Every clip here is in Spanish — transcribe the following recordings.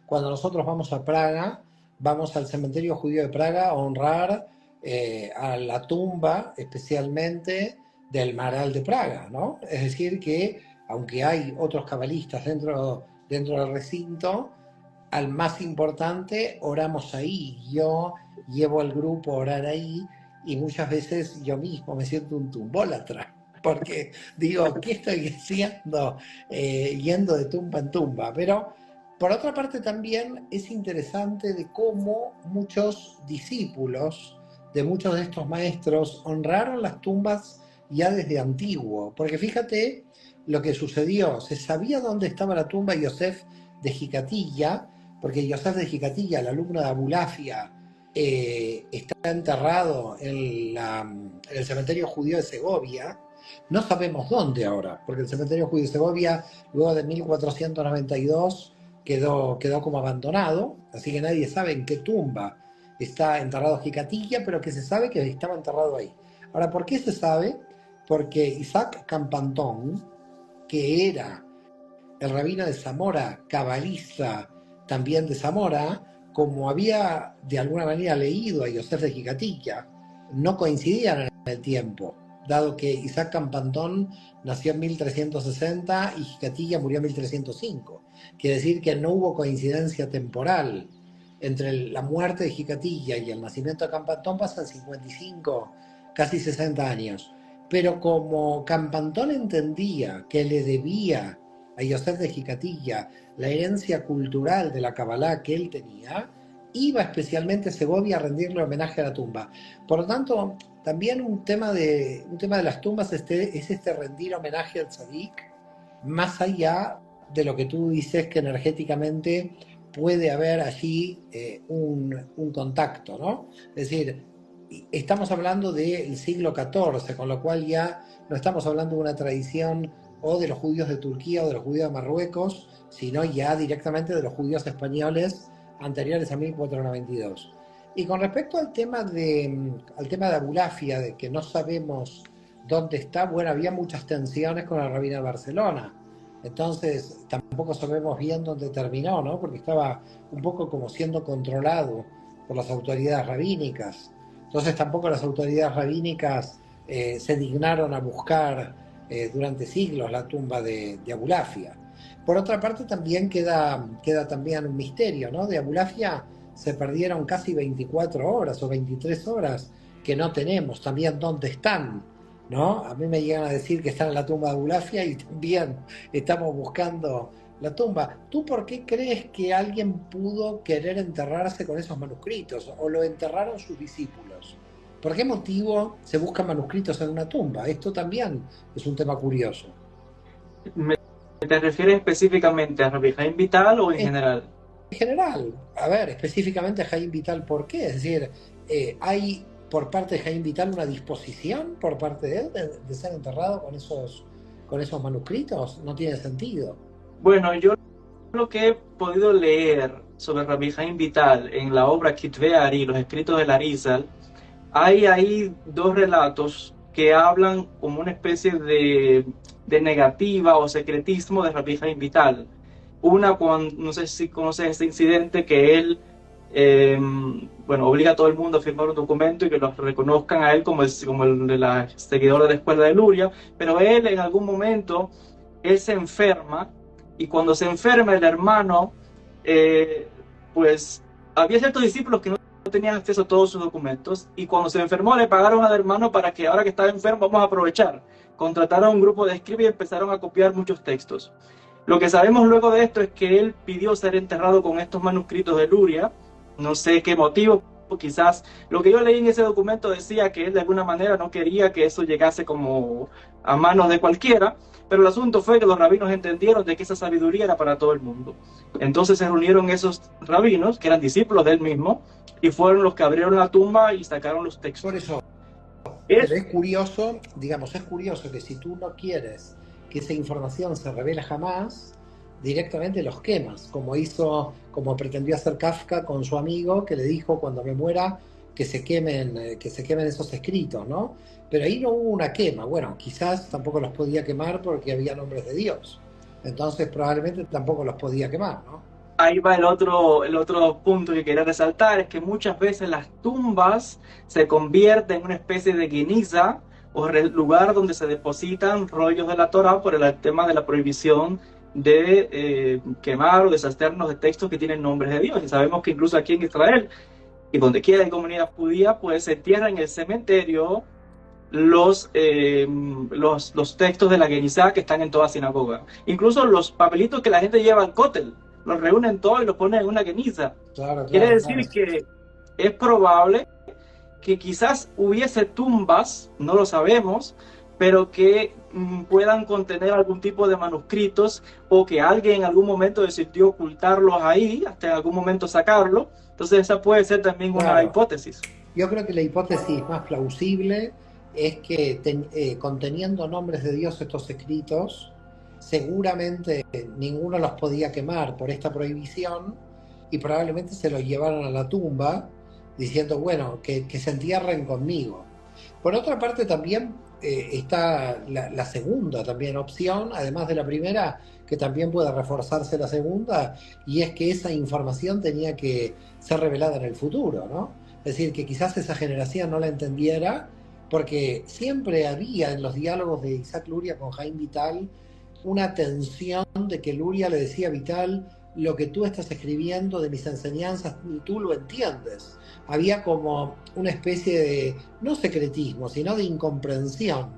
Cuando nosotros vamos a Praga, vamos al cementerio judío de Praga a honrar a la tumba especialmente del Maharal de Praga, ¿no? Es decir, que aunque hay otros cabalistas dentro del recinto, al más importante oramos ahí. Yo llevo al grupo a orar ahí y muchas veces yo mismo me siento un tumbólatra, porque digo, ¿qué estoy haciendo yendo de tumba en tumba? Pero por otra parte también es interesante de cómo muchos discípulos de muchos de estos maestros honraron las tumbas ya desde antiguo, porque fíjate lo que sucedió, se sabía dónde estaba la tumba de Yosef de Jicatilla, porque Yosef de Jicatilla, el alumno de Abulafia, está enterrado en el cementerio judío de Segovia. No sabemos dónde ahora, porque el cementerio judío de Segovia, luego de 1492, quedó como abandonado, así que nadie sabe en qué tumba está enterrado Jicatilla, pero que se sabe que estaba enterrado ahí. Ahora, ¿por qué se sabe? Porque Isaac Campantón, que era el rabino de Zamora, cabalista también de Zamora, como había de alguna manera leído a Yosef de Jicatilla, no coincidían en el tiempo, dado que Isaac Campantón nació en 1360 y Jicatilla murió en 1305. Quiere decir que no hubo coincidencia temporal entre la muerte de Jicatilla y el nacimiento de Campantón, pasan 55, casi 60 años. Pero como Campantón entendía que le debía a Yosef de Jicatilla la herencia cultural de la Kabbalah que él tenía, iba especialmente a Segovia a rendirle homenaje a la tumba. Por lo tanto, también un tema de las tumbas es rendir homenaje al tzadik, más allá de lo que tú dices que energéticamente puede haber allí un contacto, ¿no? Es decir, estamos hablando del siglo XIV, con lo cual ya no estamos hablando de una tradición o de los judíos de Turquía o de los judíos de Marruecos, sino ya directamente de los judíos españoles anteriores a 1492. Y con respecto al tema de Abulafia, de que no sabemos dónde está, bueno, había muchas tensiones con la rabina de Barcelona. Entonces, tampoco sabemos bien dónde terminó, ¿no? Porque estaba un poco como siendo controlado por las autoridades rabínicas. Entonces, tampoco las autoridades rabínicas se dignaron a buscar durante siglos la tumba de Abulafia. Por otra parte, también queda también un misterio, ¿no? De Abulafia se perdieron casi 24 horas o 23 horas que no tenemos, también dónde están, ¿no? A mí me llegan a decir que están en la tumba de Abulafia y también estamos buscando la tumba. ¿Tú por qué crees que alguien pudo querer enterrarse con esos manuscritos o lo enterraron sus discípulos? ¿Por qué motivo se buscan manuscritos en una tumba? Esto también es un tema curioso. ¿Te refieres específicamente a Rabbi Jaime Vital o en En general? general, a ver, específicamente a Jaime Vital, ¿por qué? Es decir, ¿hay por parte de Jaime Vital una disposición por parte de él de ser enterrado con esos manuscritos? No tiene sentido. Bueno, yo lo que he podido leer sobre Rabbi Jaime Vital en la obra Kitvei Ari, los escritos del Arizal, hay ahí dos relatos que hablan como una especie de negativa o secretismo de Rabbi Jaime Vital. Una, cuando, no sé si conoces este incidente, que él bueno, obliga a todo el mundo a firmar un documento y que lo reconozcan a él como el de la seguidor de la escuela de Luria, pero él en algún momento, él se enferma y cuando se enferma el hermano, eh, pues había ciertos discípulos que no tenían acceso a todos sus documentos y cuando se enfermó le pagaron al hermano para que ahora que estaba enfermo vamos a aprovechar. Contrataron a un grupo de escribas y empezaron a copiar muchos textos. Lo que sabemos luego de esto es que él pidió ser enterrado con estos manuscritos de Luria, no sé qué motivo, quizás lo que yo leí en ese documento decía que él de alguna manera no quería que eso llegase como a manos de cualquiera, pero el asunto fue que los rabinos entendieron de que esa sabiduría era para todo el mundo. Entonces se reunieron esos rabinos, que eran discípulos de él mismo, y fueron los que abrieron la tumba y sacaron los Por textos. eso, pero Es, es curioso, digamos, es curioso que si tú no quieres que esa información se revele jamás, directamente los quemas, como pretendió hacer Kafka con su amigo, que le dijo cuando me muera que se quemen esos escritos, ¿no? Pero ahí no hubo una quema. Bueno, quizás tampoco los podía quemar porque había nombres de Dios. Entonces probablemente tampoco los podía quemar, ¿no? ahí va el otro punto que quería resaltar, es que muchas veces las tumbas se convierten en una especie de guiniza o lugar donde se depositan rollos de la Torá por el tema de la prohibición de quemar o deshacernos de textos que tienen nombres de Dios. Y sabemos que incluso aquí en Israel y donde quiera hay comunidad judía, pues se entierran en el cementerio los textos de la Genizá que están en toda sinagoga. Incluso los papelitos que la gente lleva al cótel, los reúnen todos y los ponen en una Geniza. Claro, Quiere claro, decir claro. que es probable que quizás hubiese tumbas, no lo sabemos, pero que puedan contener algún tipo de manuscritos o que alguien en algún momento decidió ocultarlos ahí, hasta en algún momento sacarlo. Entonces esa puede ser también una Claro. hipótesis. Yo creo que la hipótesis más plausible es que conteniendo nombres de Dios estos escritos, seguramente ninguno los podía quemar por esta prohibición y probablemente se los llevaron a la tumba diciendo, bueno, que se entierren conmigo. Por otra parte también está la segunda también opción, además de la primera, que también puede reforzarse la segunda, y es que esa información tenía que ser revelada en el futuro, ¿no? Es decir, que quizás esa generación no la entendiera, porque siempre había en los diálogos de Isaac Luria con Jaime Vital una tensión de que Luria le decía a Vital, lo que tú estás escribiendo de mis enseñanzas, ni tú lo entiendes. Había como una especie de, no secretismo, sino de incomprensión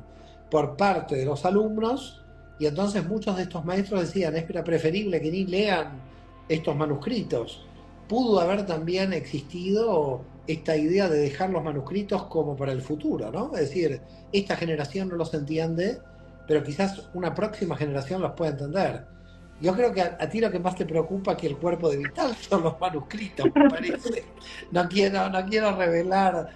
por parte de los alumnos, y entonces muchos de estos maestros decían, es preferible que ni lean estos manuscritos. Pudo haber también existido esta idea de dejar los manuscritos como para el futuro, ¿no? Es decir, esta generación no los entiende, pero quizás una próxima generación los pueda entender. Yo creo que a ti lo que más te preocupa que el cuerpo de Vital son los manuscritos, me parece. No quiero revelar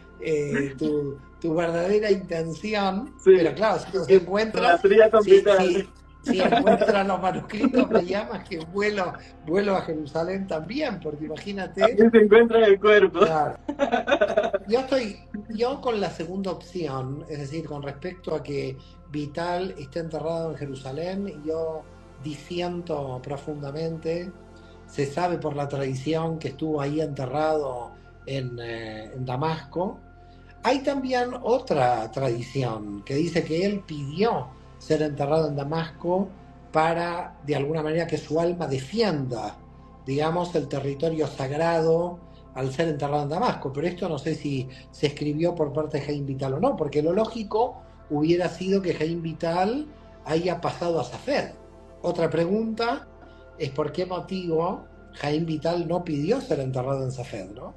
tu verdadera intención, Sí, pero claro, si los la encuentras, tría con si, Vital. si, si encuentras los manuscritos, me llamas que vuelo a Jerusalén también, porque imagínate, También se encuentra en el cuerpo. claro, yo con la segunda opción, es decir, con respecto a que Vital esté enterrado en Jerusalén, yo disiento profundamente. Se sabe por la tradición que estuvo ahí enterrado en Damasco. Hay también otra tradición que dice que él pidió ser enterrado en Damasco para, de alguna manera, que su alma defienda, digamos, el territorio sagrado al ser enterrado en Damasco. Pero esto no sé si se escribió por parte de Jaime Vital o no, porque lo lógico hubiera sido que Jaime Vital haya pasado a Safed. Otra pregunta es por qué motivo Jaime Vital no pidió ser enterrado en Safed, ¿no?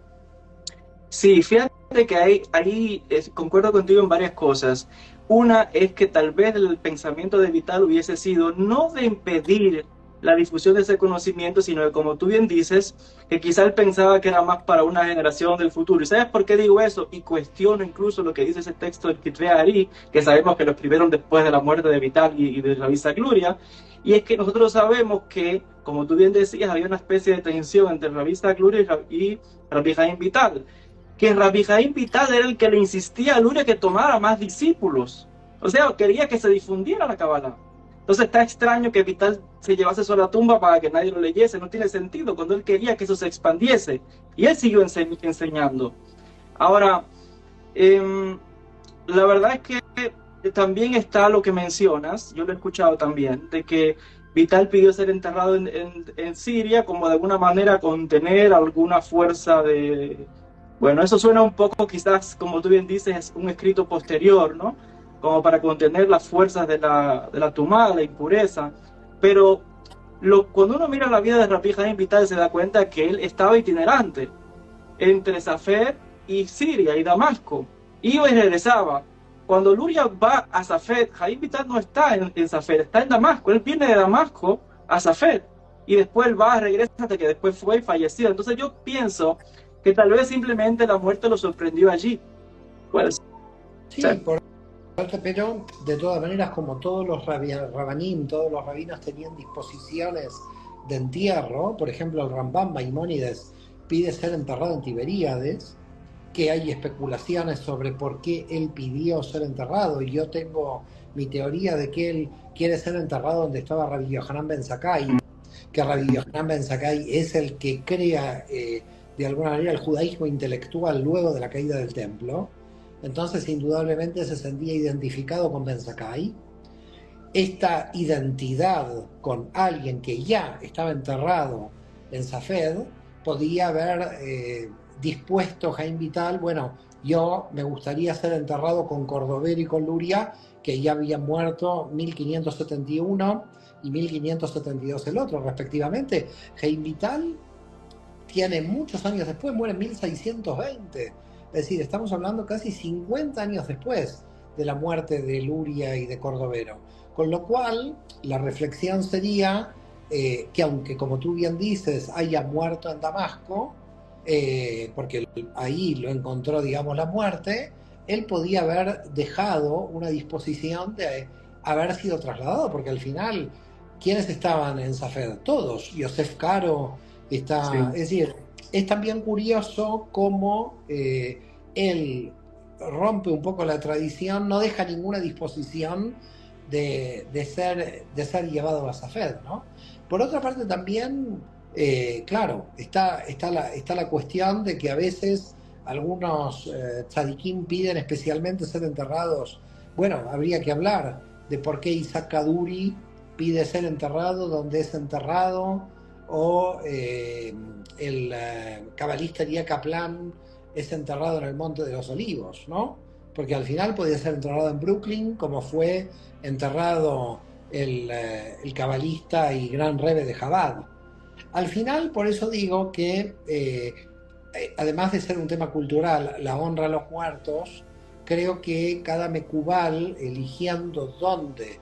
Sí, fíjate que ahí concuerdo contigo en varias cosas. Una es que tal vez el pensamiento de Vital hubiese sido no de impedir la difusión de ese conocimiento, sino que, como tú bien dices, que quizá él pensaba que era más para una generación del futuro. ¿Y sabes por qué digo eso? Y cuestiono incluso lo que dice ese texto del Kitvei Ari, que sabemos que lo escribieron después de la muerte de Vital y de Rabbi Gloria. Y es que nosotros sabemos que, como tú bien decías, había una especie de tensión entre Rabbi Gloria y Rabbi Jaim Vital, que Rabbi Jaim Vital era el que le insistía a Luria que tomara más discípulos. O sea, quería que se difundiera la Kabbalah. Entonces está extraño que Vital se llevase eso a la tumba para que nadie lo leyese. No tiene sentido cuando él quería que eso se expandiese. Y él siguió enseñando. Ahora, la verdad es que también está lo que mencionas, yo lo he escuchado también, de que Vital pidió ser enterrado en Siria como de alguna manera contener alguna fuerza de... Bueno, eso suena un poco quizás, como tú bien dices, un escrito posterior, ¿no? Como para contener las fuerzas de la tumá, la impureza. Pero cuando uno mira la vida de Rabbi Jaim Vital se da cuenta que él estaba itinerante entre Safed y Siria y Damasco. Iba y regresaba. Cuando Luria va a Safed, Jaim Vital no está en Safed, está en Damasco. Él viene de Damasco a Safed y después va, regresa hasta que después fue fallecido. Entonces yo pienso que tal vez simplemente la muerte lo sorprendió allí. Puede Sí, ser. por suerte, pero de todas maneras, como todos los rabanim, todos los rabinos tenían disposiciones de entierro, por ejemplo, el Rambam Maimónides pide ser enterrado en Tiberíades, que hay especulaciones sobre por qué él pidió ser enterrado, y yo tengo mi teoría de que él quiere ser enterrado donde estaba Rabbi Yohanan Ben Zakkai, que Rabbi Yohanan Ben Zakkai es el que crea de alguna manera el judaísmo intelectual luego de la caída del templo. Entonces, indudablemente se sentía identificado con Ben Zakkai. Esta identidad con alguien que ya estaba enterrado en Safed podía haber dispuesto Jaime Vital, bueno, yo me gustaría ser enterrado con Cordovero y con Luria, que ya habían muerto 1571 y 1572 el otro, respectivamente. Jaime Vital tiene muchos años después, muere en 1620. Es decir, estamos hablando casi 50 años después de la muerte de Luria y de Cordovero. Con lo cual, la reflexión sería que aunque, como tú bien dices, haya muerto en Damasco, porque ahí lo encontró, digamos, la muerte, él podía haber dejado una disposición de haber sido trasladado, porque al final, ¿quiénes estaban en Safed? Todos. Yosef Caro Sí. está... Es decir, es también curioso cómo él rompe un poco la tradición, no deja ninguna disposición de ser llevado a Safed, ¿no? Por otra parte también, claro, está la cuestión de que a veces algunos tzadikim piden especialmente ser enterrados. Bueno, habría que hablar de por qué Isaac Kaduri pide ser enterrado donde es enterrado, o el cabalista Elia Kaplan es enterrado en el Monte de los Olivos, ¿no? Porque al final podía ser enterrado en Brooklyn, como fue enterrado el cabalista y gran rebe de Chabad. Al final, por eso digo que, además de ser un tema cultural, la honra a los muertos, creo que cada mecubal, eligiendo dónde,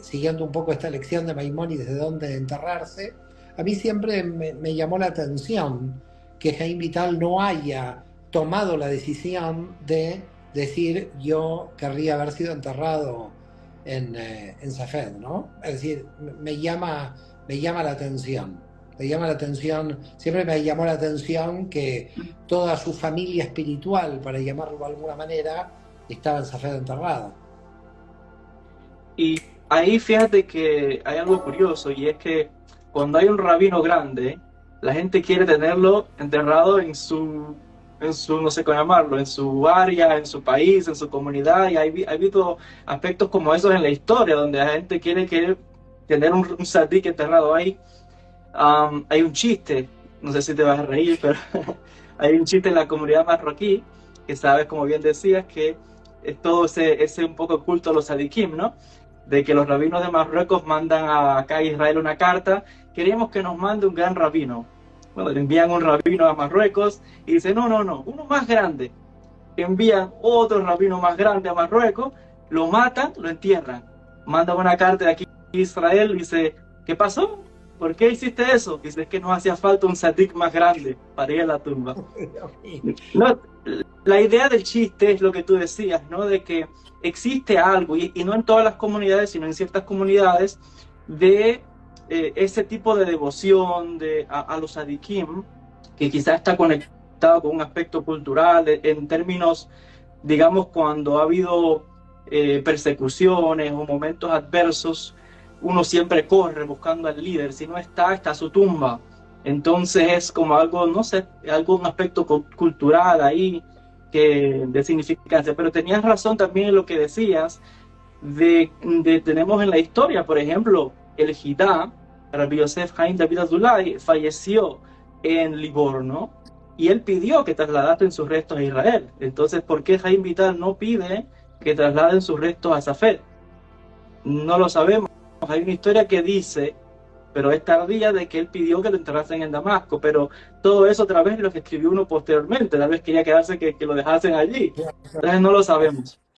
siguiendo un poco esta lección de Maimónides de dónde enterrarse, a mí siempre me llamó la atención que Jaime Vital no haya tomado la decisión de decir yo querría haber sido enterrado en Safed, ¿no? Es decir, me llama la atención. Me llama la atención, siempre me llamó la atención que toda su familia espiritual, para llamarlo de alguna manera, estaba en Safed enterrada. Y ahí fíjate que hay algo curioso, y es que cuando hay un rabino grande, la gente quiere tenerlo enterrado en su, no sé cómo llamarlo, en su área, en su país, en su comunidad, y hay visto aspectos como esos en la historia, donde la gente quiere tener un tzadik enterrado ahí. Hay un chiste, no sé si te vas a reír, pero hay un chiste en la comunidad marroquí, que sabes, como bien decías, que es todo ese un poco culto a los tzadikim, ¿no? De que los rabinos de Marruecos mandan acá a Israel una carta, queremos que nos mande un gran rabino. Bueno, le envían un rabino a Marruecos y dice, no, no, no, uno más grande. Envían otro rabino más grande a Marruecos, lo matan, lo entierran. Mandan una carta de aquí a Israel y dice, ¿qué pasó? ¿Por qué hiciste eso? Dice, es que nos hacía falta un sadik más grande para ir a la tumba. No, la idea del chiste es lo que tú decías, ¿no? De que existe algo, y no en todas las comunidades, sino en ciertas comunidades, de ese tipo de devoción a los sadikim, que quizás está conectado con un aspecto cultural, en términos, digamos, cuando ha habido persecuciones o momentos adversos, uno siempre corre buscando al líder, si no está su tumba. Entonces es como algo, no sé, un aspecto cultural ahí de significancia. Pero tenías razón también en lo que decías, tenemos en la historia, por ejemplo, el Jidá, Rabbi Yosef Haim David Azulay, falleció en Livorno y él pidió que trasladasen sus restos a Israel. Entonces, ¿por qué Haim Vital no pide que trasladen sus restos a Safed? No lo sabemos. Hay una historia que dice, pero es tardía, de que él pidió que lo enterrasen en Damasco, pero todo eso otra vez lo que escribió uno posteriormente, tal vez quería quedarse que lo dejasen allí. Entonces no lo sabemos.